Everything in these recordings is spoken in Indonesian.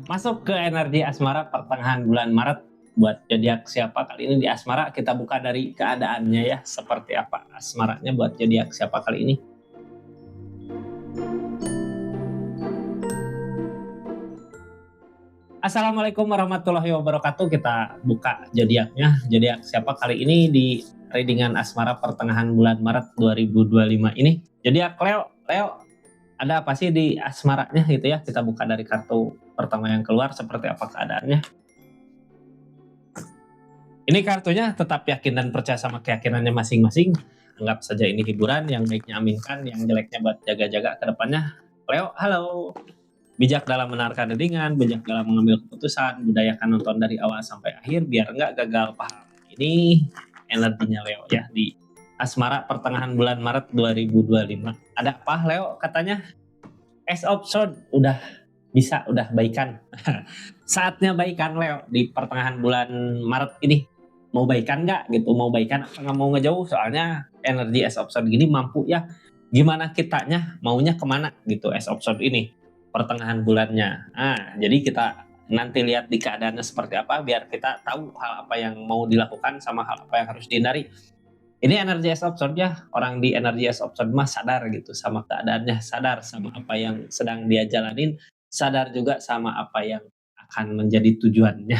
Masuk ke energi asmara pertengahan bulan Maret buat zodiak siapa kali ini di asmara. Kita buka dari keadaannya ya, seperti apa asmaranya buat zodiak siapa kali ini. Assalamualaikum warahmatullahi wabarakatuh. Kita buka zodiaknya. Zodiak siapa kali ini di readingan asmara pertengahan bulan Maret 2025 ini. Zodiak Leo. Leo, ada apa sih di asmaranya gitu ya? Kita buka dari kartu pertama yang keluar, seperti apa keadaannya. Ini kartunya tetap yakin dan percaya sama keyakinannya masing-masing. Anggap saja ini hiburan, yang baiknya aminkan, yang jeleknya buat jaga-jaga ke depannya. Leo, halo. Bijak dalam menarikan dindingan, bijak dalam mengambil keputusan, budayakan nonton dari awal sampai akhir biar nggak gagal paham. Ini energinya Leo ya di asmara pertengahan bulan Maret 2025. Ada apa Leo katanya? Ace of Swords, udah bisa, udah baikan. Saatnya baikan Leo di pertengahan bulan Maret ini. Mau baikan nggak gitu, mau baikan apa nggak mau ngejauh, soalnya energi Ace of Swords gini mampu ya, gimana kitanya maunya kemana gitu Ace of Swords ini pertengahan bulannya. Jadi kita nanti lihat di keadaannya seperti apa biar kita tahu hal apa yang mau dilakukan sama hal apa yang harus dihindari. Ini energi Ace of Swords ya, orang di energi Ace of Swords mah sadar gitu sama keadaannya, sadar sama apa yang sedang dia jalanin, sadar juga sama apa yang akan menjadi tujuannya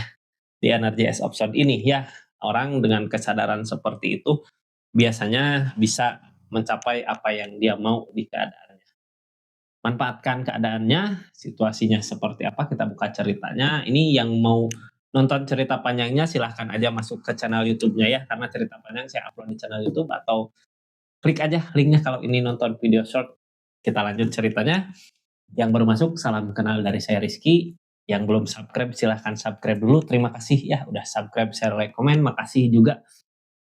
di energi Ace of Swords ini ya. Orang dengan kesadaran seperti itu biasanya bisa mencapai apa yang dia mau di keadaannya. Manfaatkan keadaannya, situasinya seperti apa, kita buka ceritanya. Ini yang mau nonton cerita panjangnya silahkan aja masuk ke channel YouTube-nya ya, karena cerita panjang saya upload di channel YouTube, atau klik aja linknya kalau ini nonton video short. Kita lanjut ceritanya. Yang baru masuk, salam kenal dari saya Rizky. Yang belum subscribe silahkan subscribe dulu. Terima kasih ya udah subscribe, share, like, komen. Makasih juga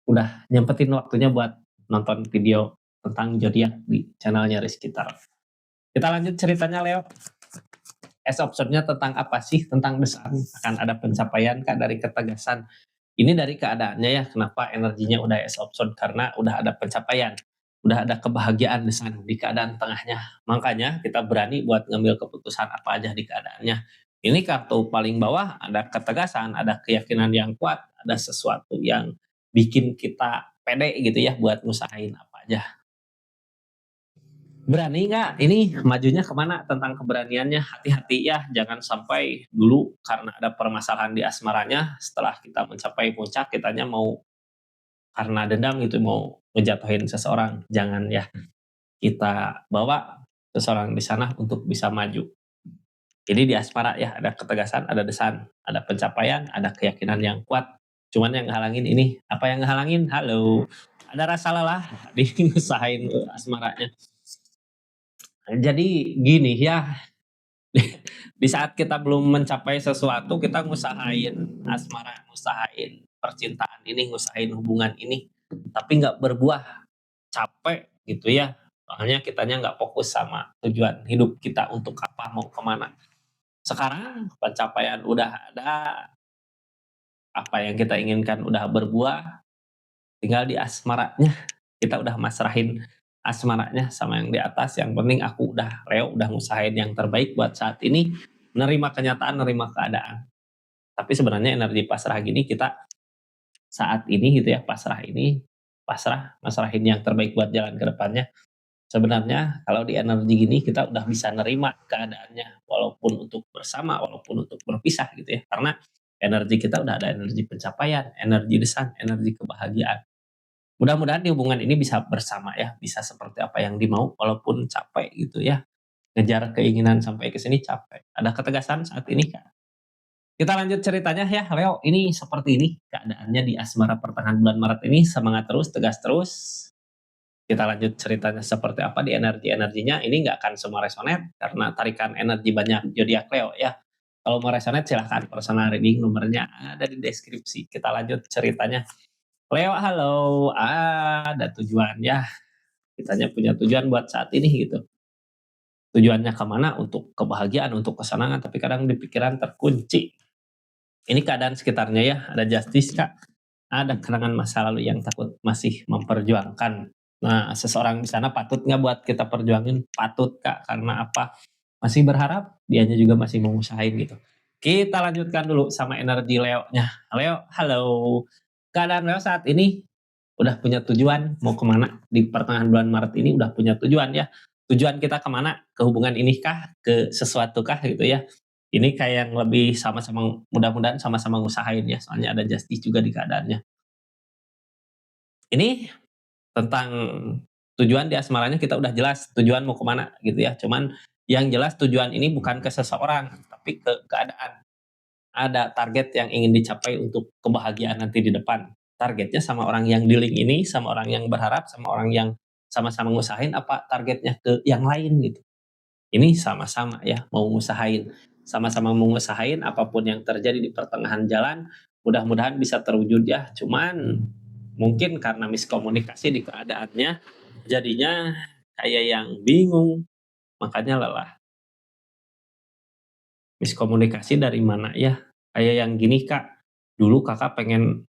udah nyempetin waktunya buat nonton video tentang zodiak di channelnya Rizky Tarot. Kita lanjut ceritanya Leo. Ace of Swords-nya tentang apa sih? Tentang desain, akan ada pencapaian Kak dari ketegasan. Ini dari keadaannya ya, kenapa energinya udah Ace of Swords, karena udah ada pencapaian, udah ada kebahagiaan desain di keadaan tengahnya. Makanya kita berani buat ngambil keputusan apa aja di keadaannya. Ini kartu paling bawah ada ketegasan, ada keyakinan yang kuat, ada sesuatu yang bikin kita pede gitu ya buat ngusahain apa aja. Berani nggak ini majunya kemana, tentang keberaniannya, hati-hati ya, jangan sampai dulu karena ada permasalahan di asmaranya, setelah kita mencapai puncak kitanya mau karena dendam gitu mau ngejatuhin seseorang. Jangan ya, kita bawa seseorang di sana untuk bisa maju. Jadi di asmara ya ada ketegasan, ada desan, ada pencapaian, ada keyakinan yang kuat. Cuman yang ngehalangin ini, apa yang ngehalangin? Halo, ada rasa lelah di ngusahain asmaranya. Jadi gini ya, di saat kita belum mencapai sesuatu, kita ngusahain asmara, ngusahain percintaan ini, ngusahain hubungan ini, tapi nggak berbuah, capek gitu ya. Soalnya kitanya nggak fokus sama tujuan hidup kita untuk apa, mau kemana. Sekarang pencapaian udah ada, apa yang kita inginkan udah berbuah, tinggal di asmaranya. Kita udah masrahin asmaranya sama yang di atas. Yang penting aku udah Leo, udah ngusahain yang terbaik buat saat ini, nerima kenyataan, nerima keadaan. Tapi sebenarnya energi pasrah gini kita saat ini gitu ya, pasrah ini, pasrah, masrahin yang terbaik buat jalan ke depannya. Sebenarnya kalau di energi gini kita udah bisa nerima keadaannya, walaupun untuk bersama, walaupun untuk berpisah gitu ya. Karena energi kita udah ada energi pencapaian, energi desain, energi kebahagiaan. Mudah-mudahan di hubungan ini bisa bersama ya, bisa seperti apa yang dimau walaupun capek gitu ya. Ngejar keinginan sampai ke sini capek. Ada ketegasan saat ini Kak. Kita lanjut ceritanya ya Leo, ini seperti ini keadaannya di asmara pertengahan bulan Maret ini, semangat terus, tegas terus. Kita lanjut ceritanya seperti apa di energi-energinya, ini nggak akan semua resonate karena tarikan energi banyak zodiak Leo ya. Kalau mau resonate silahkan personal reading, nomornya ada di deskripsi. Kita lanjut ceritanya. Leo, halo. Ada tujuan ya. Kitanya punya tujuan buat saat ini gitu. Tujuannya kemana? Untuk kebahagiaan, untuk kesenangan, tapi kadang di pikiran terkunci. Ini keadaan sekitarnya ya, ada justice Kak. Ada kenangan masa lalu yang takut masih memperjuangkan. Nah, seseorang di sana patut nggak buat kita perjuangin? Patut, Kak, karena apa? Masih berharap, dianya juga masih mau ngusahain gitu. Kita lanjutkan dulu sama energi Leo-nya. Leo, halo. Keadaan Leo saat ini udah punya tujuan mau kemana di pertengahan bulan Maret ini udah punya tujuan ya. Tujuan kita kemana? Ke hubungan ini kah? Ke sesuatu kah gitu ya? Ini kayak yang lebih sama-sama mudah-mudahan sama-sama ngusahain ya, soalnya ada justice juga di keadaannya. Ini tentang tujuan di asmaranya kita udah jelas tujuan mau kemana gitu ya. Cuman yang jelas tujuan ini bukan ke seseorang, tapi ke keadaan. Ada target yang ingin dicapai untuk kebahagiaan nanti di depan. Targetnya sama orang yang di link ini, sama orang yang berharap, sama orang yang sama-sama ngusahain, apa targetnya ke yang lain gitu. Ini sama-sama ya mau ngusahain, sama-sama mau ngusahain apapun yang terjadi di pertengahan jalan, mudah-mudahan bisa terwujud ya. Cuman mungkin karena miskomunikasi di keadaannya, jadinya kayak yang bingung, makanya lelah. Miskomunikasi dari mana ya? Kayak yang gini, Kak, dulu Kakak pengen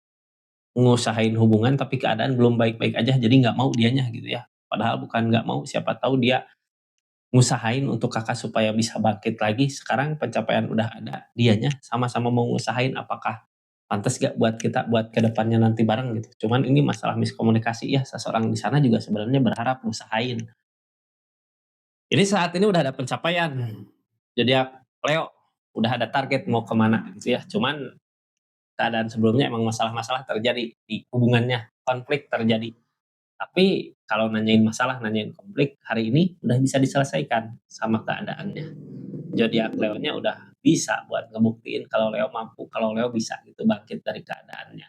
ngusahain hubungan tapi keadaan belum baik-baik aja jadi nggak mau dianya gitu ya. Padahal bukan nggak mau, siapa tahu dia ngusahain untuk Kakak supaya bisa bangkit lagi, sekarang pencapaian udah ada, dianya sama-sama mau ngusahain apakah pantas gak buat kita buat ke depannya nanti bareng gitu. Cuman ini masalah miskomunikasi ya, seseorang di sana juga sebenarnya berharap ngusahain. Ini saat ini udah ada pencapaian, jadi Leo udah ada target mau kemana gitu ya, cuman keadaan sebelumnya emang masalah-masalah terjadi di hubungannya, konflik terjadi. Tapi kalau nanyain masalah, nanyain konflik, hari ini udah bisa diselesaikan sama keadaannya. Zodiak Leo-nya udah bisa buat ngebuktiin kalau Leo mampu, kalau Leo bisa gitu bangkit dari keadaannya.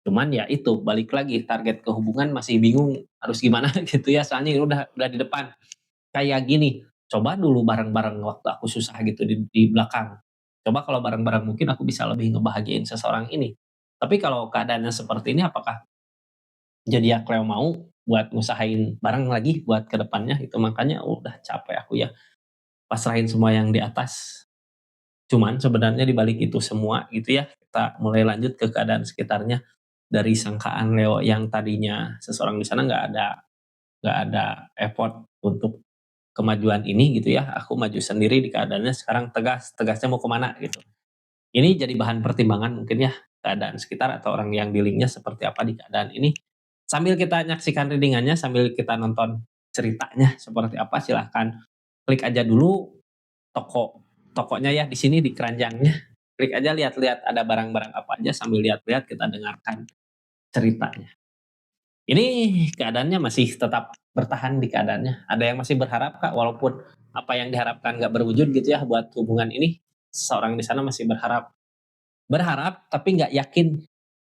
Cuman ya itu, balik lagi target ke hubungan masih bingung harus gimana gitu ya, soalnya udah di depan. Kayak gini, coba dulu bareng-bareng waktu aku susah gitu di belakang. Coba kalau bareng-bareng mungkin aku bisa lebih ngebahagiain seseorang ini. Tapi kalau keadaannya seperti ini apakah zodiak Leo mau buat ngusahain bareng lagi buat ke depannya itu makanya udah capek aku ya, pasrahin semua yang di atas. Cuman sebenarnya di balik itu semua gitu ya, kita mulai lanjut ke keadaan sekitarnya. Dari sangkaan Leo yang tadinya seseorang di sana nggak ada effort untuk kemajuan ini gitu ya, aku maju sendiri di keadaannya sekarang tegas, tegasnya mau kemana gitu. Ini jadi bahan pertimbangan mungkin ya, keadaan sekitar atau orang yang di link seperti apa di keadaan ini. Sambil kita nyaksikan reading sambil kita nonton ceritanya seperti apa, silahkan klik aja dulu tokonya ya di sini di keranjangnya. Klik aja lihat-lihat ada barang-barang apa aja sambil lihat-lihat kita dengarkan ceritanya. Ini keadaannya masih tetap bertahan di keadaannya. Ada yang masih berharap, Kak, walaupun apa yang diharapkan nggak berwujud gitu ya buat hubungan ini. Seseorang di sana masih berharap. Berharap tapi nggak yakin.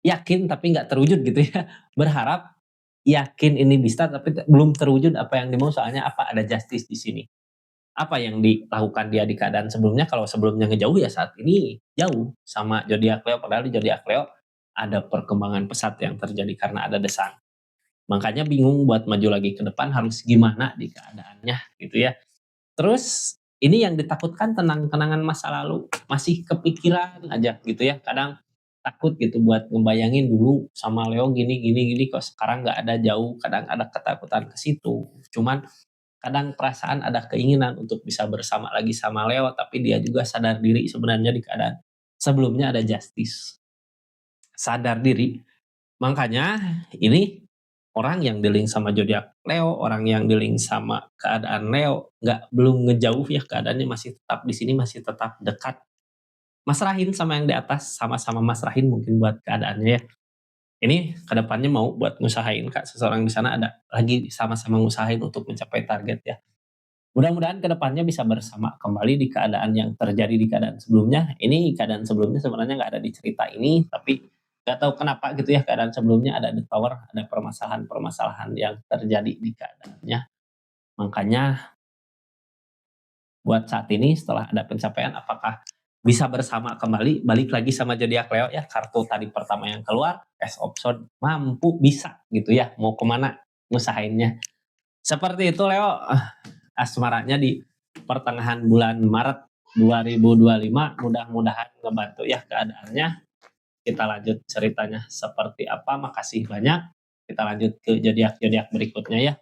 Yakin tapi nggak terwujud gitu ya. Berharap, yakin ini bisa tapi belum terwujud apa yang dimau soalnya apa, ada justice di sini. Apa yang dilakukan dia di keadaan sebelumnya, kalau sebelumnya ngejauh ya saat ini jauh sama zodiak Leo, padahal di zodiak Leo ada perkembangan pesat yang terjadi karena ada desang. Makanya bingung buat maju lagi ke depan harus gimana di keadaannya gitu ya. Terus ini yang ditakutkan kenang-kenangan masa lalu, masih kepikiran aja gitu ya. Kadang takut gitu buat ngebayangin dulu sama Leo gini gini gini kok sekarang nggak ada jauh, kadang ada ketakutan ke situ. Cuman kadang perasaan ada keinginan untuk bisa bersama lagi sama Leo, tapi dia juga sadar diri sebenarnya di keadaan sebelumnya ada justice. Sadar diri, makanya ini orang yang dealing sama zodiak Leo, orang yang dealing sama keadaan Leo, belum ngejauh ya keadaannya masih tetap di sini, masih tetap dekat. Masrahin sama yang di atas, sama-sama masrahin mungkin buat keadaannya ya. Ini kedepannya mau buat ngusahain Kak, seseorang di sana ada lagi sama-sama ngusahain untuk mencapai target ya. Mudah-mudahan kedepannya bisa bersama kembali di keadaan yang terjadi di keadaan sebelumnya. Ini keadaan sebelumnya sebenarnya nggak ada di cerita ini, tapi nggak tahu kenapa gitu ya keadaan sebelumnya ada the tower, ada permasalahan-permasalahan yang terjadi di keadaannya. Makanya buat saat ini setelah ada pencapaian apakah bisa bersama kembali, balik lagi sama zodiak Leo ya, kartu tadi pertama yang keluar, Ace of Swords, mampu bisa gitu ya, mau kemana ngusahainnya. Seperti itu Leo, asmaranya di pertengahan bulan Maret 2025 mudah-mudahan ngebantu ya keadaannya. Kita lanjut ceritanya seperti apa. Makasih banyak. kita lanjut ke zodiak-zodiak berikutnya ya.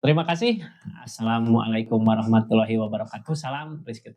Terima kasih. Assalamualaikum warahmatullahi wabarakatuh. Salam Rizky.